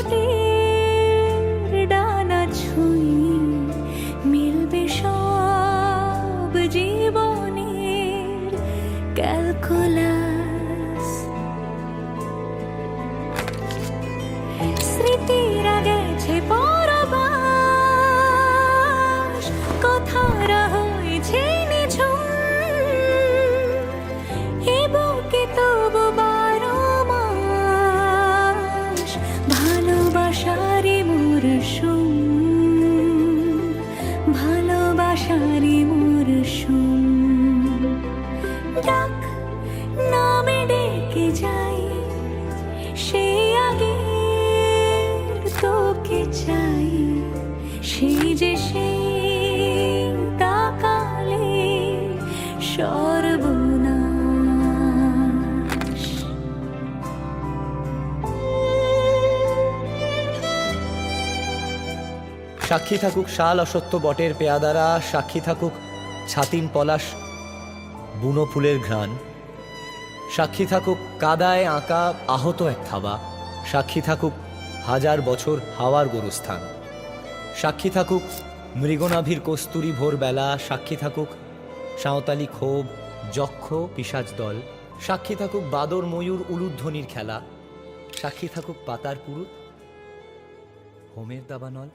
স্রোতের ডানা ছুঁই মিলবে সব জীবনের ক্যালকুলাস। স্মৃতিরা গেছে পরবাস, কথারা হয়েছে নিঝুম, এ বুকে তবু 12 মাস ভালোবাসারই মরশুম, ভালোবাসারই মরশুম। ডাক নামে ডেকে যাই, সেই আগে তোকে চাই, সেই যে সেই তাকালে সর্বনাশ। সাক্ষী থাকুক শাল অসত্য বটের পেয়াদারা, সাক্ষী থাকুক ছাতিম পলাশ বুনো ফুলের ঘ্রাণ, সাক্ষী থাকুক কাদায় আঁকা আহত এক থাবা, সাক্ষী থাকুক হাজার বছর হাওয়ার গোরস্থান, সাক্ষী থাকুক মৃগনাভির কস্তুরী ভোরবেলা, সাক্ষী থাকুক সাঁওতালি ক্ষোভ যক্ষ পিশাচ দল, সাক্ষী থাকুক বাদর ময়ূর উলুধ্বনির খেলা, সাক্ষী থাকুক পাতার পুরুত হোমের দাবানল।